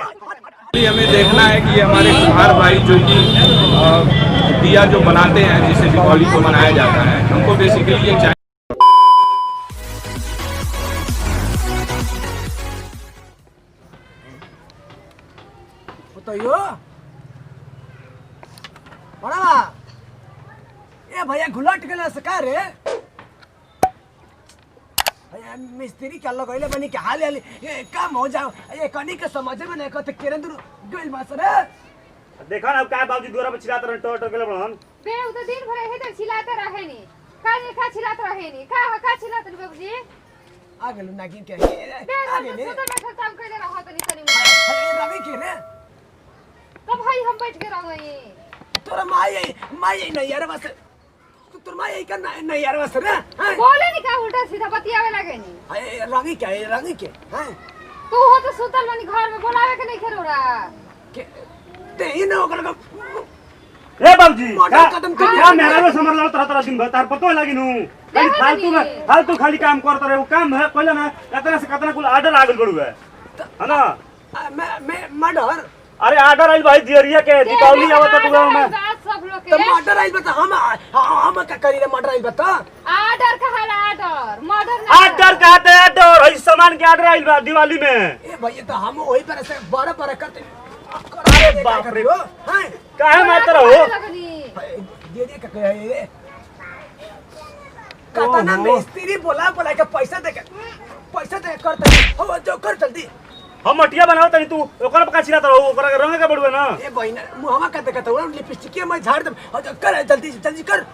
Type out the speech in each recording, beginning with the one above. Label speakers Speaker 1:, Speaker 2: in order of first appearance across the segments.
Speaker 1: हमें देखना है कि हमारे कुम्हार भाई जो कि दिया जो बनाते हैं जिसे दीपावली को मनाया जाता है, हमको बेसिकली ये चाहिए।
Speaker 2: बताइयो बड़ा ए भैया घुलट गेला से का रे भैया मिस्त्री क्या लगैले बनी के हाल हाल ए काम हो जाओ ये कनी के समझ में नहीं कहते केरेंद्र गइल मास रे
Speaker 3: देखा ना का बाबूजी दोरा पे चिल्लाते रहे टो गेले बहन
Speaker 4: बे उ तो दिन भर हे तो चिल्लाते रहे नी का चिल्लाते रहे नी का चिल्लाते रे बाबूजी
Speaker 2: आ गेलु नागिन के
Speaker 4: बे
Speaker 2: आ गेले
Speaker 4: तो बैठा काम कइले रहत नी तनी
Speaker 2: अरे रवि के रे
Speaker 4: तो भाई हम बैठ के रह गए
Speaker 2: तोरा माई नहीं यार बस तोर माई का नहीं यार बस रे
Speaker 4: बोले नी का उल्टा सीधा बतियावे लगे नी
Speaker 2: अरे रवि क्या है रवि के हैं
Speaker 4: तू हो तो सुतल बनी घर में बोलावे के नहीं खेरोड़ा
Speaker 2: के ते ही ना ओकर का
Speaker 3: ए बाबूजी
Speaker 2: मोटा कदम कर
Speaker 3: क्या मेरा में समर लो तरह दिन बता पतो लगी नु फालतू खाली काम करत रहे वो काम है कहले ना कतना से कतना कुल ऑर्डर आ गेल बड़ू है ना
Speaker 2: मैं मर्डर
Speaker 3: अरे ऑर्डर आइल भाई दियरिया के दीपावली आवत तो में
Speaker 4: सब लोग
Speaker 2: तो
Speaker 4: के
Speaker 2: मर्डर आइल बता हम का करी रे मर्डर आइल बता
Speaker 4: ऑर्डर कहाला ऑर्डर मर्डर
Speaker 3: ऑर्डर कहते हैं ऑर्डर है सामान के ऑर्डर आइल बा दिवाली में
Speaker 2: ए भैया तो हम वही पर से बड़ा करते अरे बाप रे हो हैं
Speaker 3: काहे मारते रहो
Speaker 2: दे दे का रे कतना मिस्त्री बोला के पैसा दे करते हो जो कर जल्दी
Speaker 3: हम मटिया बनाओ तनी तू ओकरा पका छिला रहो ओकरा के रंग के बड़ुए ना
Speaker 2: ए बहिना मुहमा का देखत हो लिपस्टिक में झाड़ दे कर जल्दी कर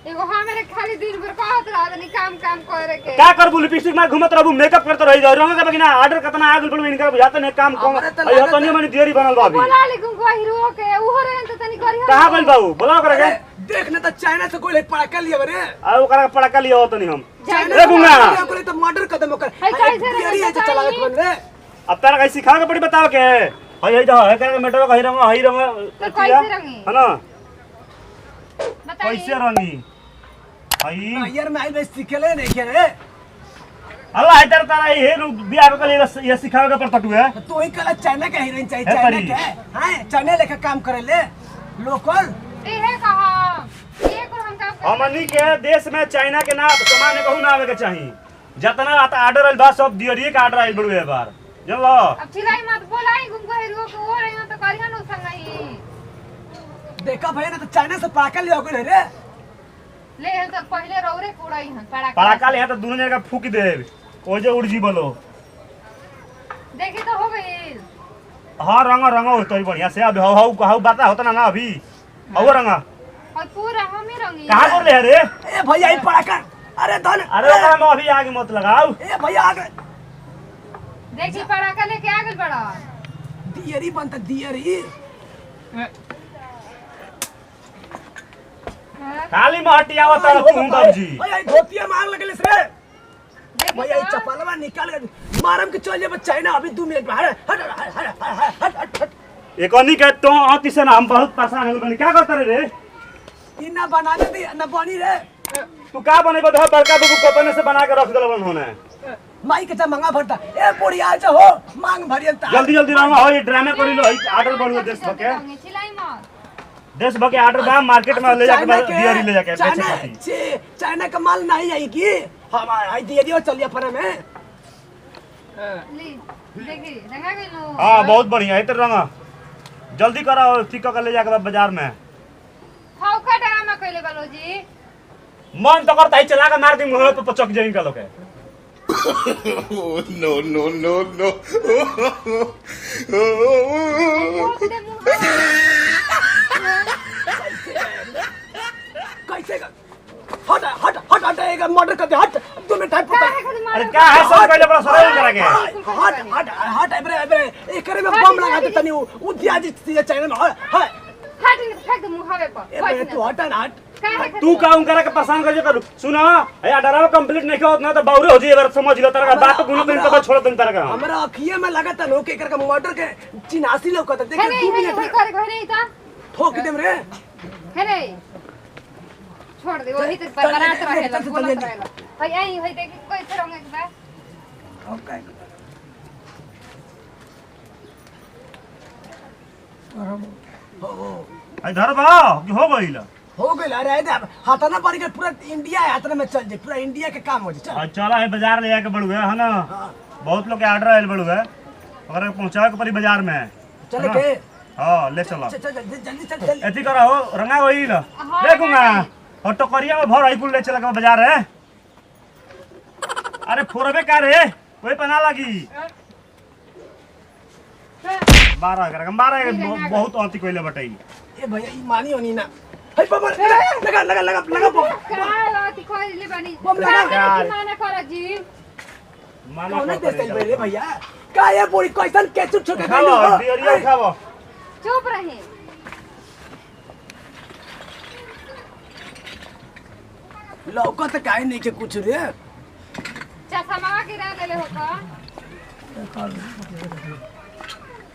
Speaker 4: एगो हमरे खाली दिन भर कहत रहनी काम करे के
Speaker 3: क्या करबू लिपस्टिक में घुमत रहबू मेकअप करत रही रंग के बगिना ऑर्डर कितना आ गेल बड़ुए इनका बुझाते ने काम कम अयो तनी मनी देरी बनल बा अभी
Speaker 4: बोला लेकिन को हीरो के उहो रहन त तनी करियो
Speaker 3: कहां गइल बाबू बोला ओकरा के
Speaker 2: देखने तो चाइना से कोई पड़ाका लिया रे
Speaker 3: आ ओकरा पड़का लियो तनी हम
Speaker 2: ए गुंगा कोई तो मर्डर कदम कर देरी है चलावत बन रे
Speaker 3: अब तारा कैसे सिखा के पड़ी बताओ के हई जा है करे मेटो हई रंग
Speaker 4: कैसे रंगी
Speaker 3: है ना
Speaker 4: बताइए
Speaker 3: कैसे रंगी हई
Speaker 2: यार मैं आइल सीखले नहीं के रे
Speaker 3: अल्लाह इधर तारा ये बियाह के लिए ये सिखावे के पड़ता तू है
Speaker 2: तो ही कला चाइना का हीरोइन चाहिए चाइना के हैं चाइना लेके काम करे ले लोकल
Speaker 4: ए है कहा ये को हम काम
Speaker 3: हमनी के देश में चाइना के ना सामान कहू ना आवे के चाहिए जितना आता ऑर्डर आइल बा सब दियरिए के ऑर्डर आइल बड़ुए बार जानलो
Speaker 4: अब चिल्लाई मत बोलाई गुम को हीरो के वो रही तो करिया न संगई
Speaker 2: देखा भैया ना तो चाइना से पड़ाका लिया कोई रे
Speaker 4: ले है तो पहले रौरे कोड़ाई हन
Speaker 3: पड़ाका ले तो दोनों जगह फूक दे ओ जे उड़ जी बोलो
Speaker 4: देखी तो हो गई
Speaker 3: हां रंग होतई बढ़िया से अब हाउ बात होता ना अभी हाउ रंग
Speaker 4: और पूरा हम ही रंगी
Speaker 3: कहां बोल ले रे
Speaker 2: ए भैया ई पड़ाका अरे धन
Speaker 3: अरे ओकरा में अभी आगे मत लगाओ
Speaker 2: ए भैया आगे
Speaker 4: देखी पड़ाका लेके आ गइल बड़ा
Speaker 2: दियरी बनता दियरी
Speaker 3: खाली महटिया आवत तू बाबूजी
Speaker 2: भैया धोतिया मार लगले रे भैया चपलवा निकाल के मारम के चल जे चाइना अभी 2 मिनट में हट
Speaker 3: एकनी के तो अति से हम बहुत परेशान हो गनी क्या करत रे
Speaker 2: इना बना दे ना बनी रे
Speaker 3: तू का बनेबो तो बड़का बाबू कोपने से बना के रख देलन होने
Speaker 2: माई के मंगा भरता ए बुढ़िया जो हो मांग भरियन
Speaker 3: जल्दी रंग हो ये ड्रामा करी लो ऑर्डर बनवे देश भके
Speaker 4: चिल्लाई मत
Speaker 3: देश भके ऑर्डर बा मार्केट में ले जाके दियरी ले जाके बेचे खाती
Speaker 2: चाइना का माल नहीं आएगी हम आई दियरी चलिए पर में
Speaker 4: ली देखी रंगा गइलो
Speaker 3: हां बहुत बढ़िया है तो रंग जल्दी करो ठीक कर ले जाके बाजार में
Speaker 4: हाउ का ड्रामा कइले बालो जी
Speaker 3: मन तो करता है चला के मार दी मुंह पे पचक जाई का लोग
Speaker 5: no.
Speaker 2: कैसे हट एक मर्डर कर दे हट 2 मिनट टाइप पता
Speaker 3: अरे क्या है सब पहले बड़ा सरल करा के
Speaker 2: हट एबरे एकरे में बम लगा दे तनी उ दिया जी चाइना में हां
Speaker 4: हट फेंक दे मुहावे पर
Speaker 2: ए तू हट
Speaker 3: तू का उनकरा के परेशान कर करू सुना या डरावा कंप्लीट नहीं होत ना तो बाउरे हो जी बार समझ लो तरह बात गुनो दिन तो छोड़ दिन तरह का
Speaker 2: हमरा अखिए में लगा त लोके कर के मर्डर के चिनासी लौकत देख 2 मिनट
Speaker 4: करे घरे ही था
Speaker 2: ठोक देम रे
Speaker 4: हेरे छोड़ दे वही तो बनात रहेला बोलत रहेला भाई आई होई देखी कैसे रंगे के बा
Speaker 2: ओके
Speaker 3: इधर भाव कि हो गइल
Speaker 2: हो गइल। अरे हाथना पड़ के पूरा इंडिया है, हाथना में चल जाए, पूरा इंडिया के काम हो जाए। चल
Speaker 3: चला है बाजार ले जाके बड़ुए है ना। बहुत लोग के ऑर्डर आयल बड़ुए, अगर पहुंचावे के पड़ी बाजार में
Speaker 2: चले के।
Speaker 3: हां ले चलो।
Speaker 2: चल जल्दी जल्दी चल।
Speaker 3: एथी करा हो रंगा होइल देखूंगा और टोकरिया में भर आई कुल ले चला के बाजार है। अरे फोरबे का रे कोई पना लगी 12 बहुत औती कोइले बटाई।
Speaker 2: ए भैया ई मानी होनी ना। हे बम लगा लगा लगा लगा बम।
Speaker 4: काय होती खोजली बनी
Speaker 2: बम लगा।
Speaker 4: माना कर जी
Speaker 3: माना
Speaker 2: कौन देते रे भैया? का ये पूरी क्वेश्चन कैसे छुट के
Speaker 3: खाओ दियरिया खाओ।
Speaker 4: चुप रहे।
Speaker 2: लौका तो काहे नहीं के कुछ रे।
Speaker 4: चश्मा गिरा देले हो का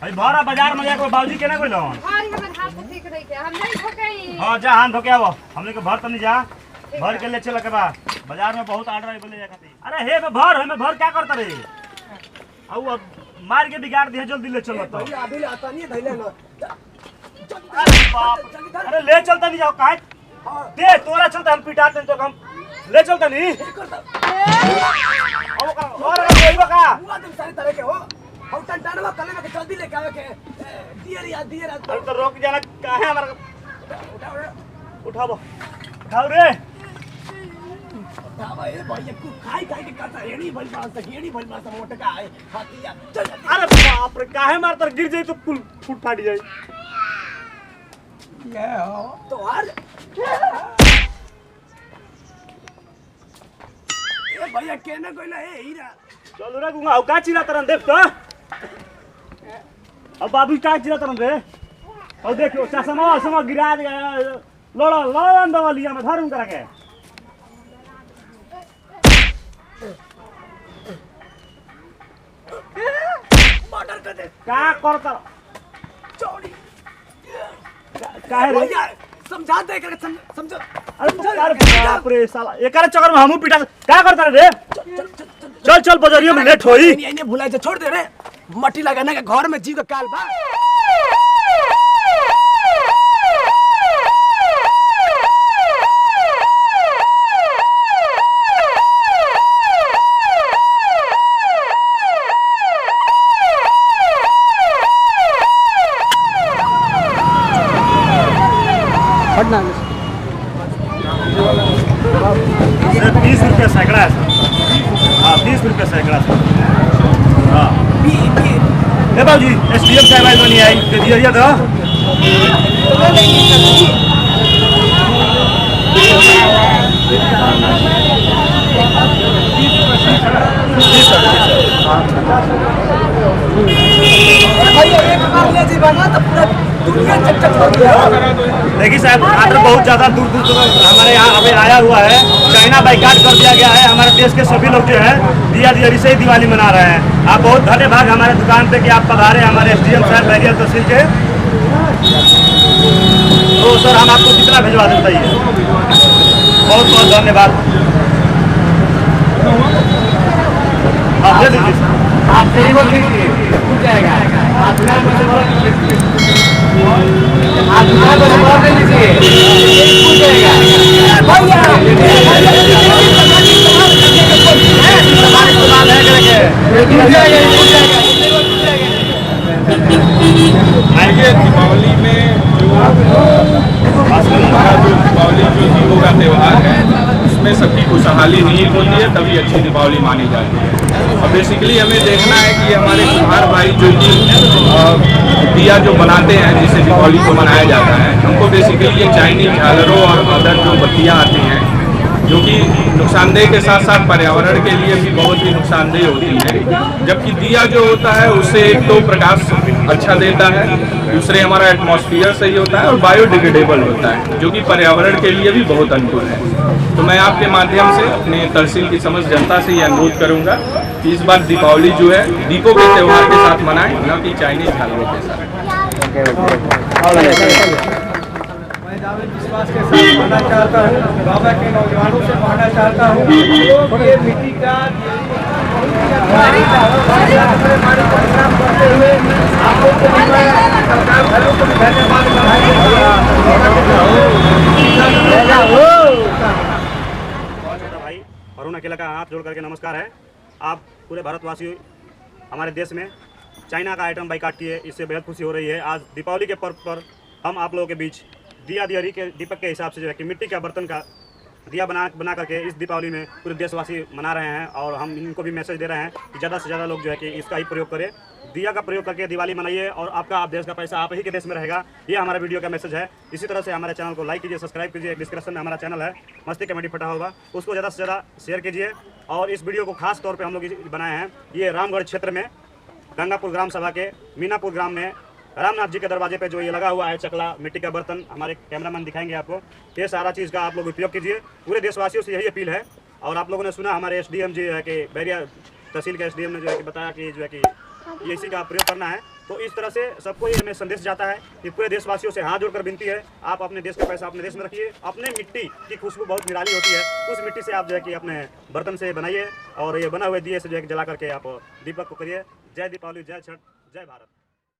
Speaker 3: भाई भरा बाजार में जाके बाबूजी केना कोइलो
Speaker 4: और हमर हाथ से ठीक रही थे हम नहीं ठोकई।
Speaker 3: हां जा हाथ धोके आवो हमने के भर तनी जा भर के ले चल के बा बाजार में बहुत ऑर्डर आई बोले जा खाती। अरे हे में भर क्या करता रे औ अब मार के बिगाड़ दिया जल्दी ले चलो तो।
Speaker 2: भैया अभी आता नहीं धैले ना।
Speaker 3: अरे बाप अरे ले चलता नहीं जाओ काहे दे तोरा चलता हम पिटाते तो हम ले चलता नहीं और कोई बका
Speaker 2: हुआ तुम सारे तरह के हो। हम टंटानवा कले में जल्दी लेके आवे के दियर
Speaker 3: अरे तो रोक जाना काहे हमारा उठाओ रे
Speaker 2: भाई भैया को खाई के करता एड़ी बल पास मोटे का है हाथिया। चल
Speaker 3: अरे बाप रे काहे मारता गिर जाई तो पुल फूट फाट जाई।
Speaker 2: ये हो तो यार ए भैया केना कोइला ए हीरा
Speaker 3: चल रे गुंगा का चिरा तरन देख तो अब बाबू का चिरा तरन रे और देखो चश्मा गिरा दे लड़ा दवालिया में धरून करा के
Speaker 2: मर्डर कर दे
Speaker 3: का करता
Speaker 2: चोरी
Speaker 3: काहे रे
Speaker 2: भैया समझा दे कर समझो।
Speaker 3: अरे बाप रे साला एकर चक्कर में हमहू पिटा का करता रे चल बाजारियो में लेट होई।
Speaker 2: इन्हें भुला जा छोड़ दे रे मट्टी लगाने के घर में जीव का काल बा।
Speaker 3: सिर्फ 20 रुपया सैकड़ा है सर। हाँ 20 रुपया सैकड़ा सर। हाँ ए बाबूजी एसडीएम साहब आज नहीं आई दे दिया तो देखिए साहब ऑर्डर बहुत ज़्यादा दूर हमारे यहाँ अभी आया हुआ है। चाइना बाइकाट कर दिया गया है। हमारे देश के सभी लोग जो है दिया से ही दिवाली मना रहे हैं। आप बहुत धन्यवाद हमारे दुकान पे कि आप पधारे हमारे एसडीएम साहब बैरियल तहसील के। तो सर हम आपको कितना भिजवा देते हैं बहुत बहुत धन्यवाद। आप दे दीजिए सर आप जाएगा
Speaker 1: दीपावली में हमारा जो दीपावली जो दीपों का त्यौहार है उसमें सबकी खुशहाली नहीं होती है तभी अच्छी दीपावली मानी जाती है। और बेसिकली हमें देखना है कि हमारे कुम्हार भाई जो कि दिया जो बनाते हैं जिससे दीपावली को मनाया जाता है हमको बेसिकली ये चाइनीज झालरों और अदर जो बत्तियाँ आती हैं जो कि नुकसानदेह के साथ साथ पर्यावरण के लिए भी बहुत ही नुकसानदेह होती है। जबकि दिया जो होता है उससे एक तो प्रकाश अच्छा देता है, दूसरे हमारा एटमॉस्फेयर सही होता है और बायोडिग्रेडेबल होता है जो कि पर्यावरण के लिए भी बहुत अनुकूल है। तो मैं आपके माध्यम से अपने तहसील की समस्त जनता से ये अनुरोध करूँगा कि इस बार दीपावली जो है दीपों के त्यौहार के साथ मनाएं, न कि चाइनीज झालरों के साथ।
Speaker 5: विश्वास के साथ कहना चाहता हूँ, बाबा के नौजवानों से कहना चाहता हूँ ये मिट्टी का परिश्रम करते हुए आप लोग को सरकार परिवार वालों को भी धन्यवाद
Speaker 3: भाई अरुण अकेला का हाथ जोड़ करके नमस्कार है। आप पूरे भारतवासी हमारे देश में चाइना का आइटम बाइकाट किए, इससे बेहद खुशी हो रही है। आज दीपावली के पर्व पर हम आप लोगों के बीच दिया दियारी के दीपक के हिसाब से जो है कि मिट्टी का बर्तन का दिया बना करके इस दीपावली में पूरे देशवासी मना रहे हैं। और हम इनको भी मैसेज दे रहे हैं कि ज़्यादा से ज़्यादा लोग जो है कि इसका ही प्रयोग करें, दिया का प्रयोग करके दिवाली मनाइए और आपका आप देश का पैसा आप ही के देश में रहेगा। ये हमारा वीडियो का मैसेज है। इसी तरह से हमारे चैनल को लाइक कीजिए, सब्सक्राइब कीजिए। डिस्क्रिप्शन में हमारा चैनल है, मस्ती कमेटी फटा होगा, उसको ज़्यादा से ज़्यादा शेयर कीजिए। और इस वीडियो को खास तौर पर हम लोग बनाए हैं, ये रामगढ़ क्षेत्र में गंगापुर ग्राम सभा के मीनापुर ग्राम में रामनाथ जी के दरवाजे पे जो ये लगा हुआ है चकला मिट्टी का बर्तन, हमारे कैमरामैन दिखाएंगे आपको। ये सारा चीज़ का आप लोग उपयोग कीजिए। पूरे देशवासियों से यही अपील है। और आप लोगों ने सुना हमारे एसडीएम जी है कि बैरिया तहसील के एसडीएम ने जो है कि बताया कि जो है कि ये इसी का प्रयोग करना है। तो इस तरह से सबको ये हमें संदेश जाता है कि पूरे देशवासियों से हाथ जोड़कर विनती है, आप अपने देश का पैसा अपने देश में रखिए। अपने मिट्टी की खुशबू बहुत निराली होती है, उस मिट्टी से आप जो है कि अपने बर्तन से बनाइए और ये बना हुए दिए से जो है कि जला करके आप दीपक को करिए। जय दीपावली, जय छठ, जय भारत।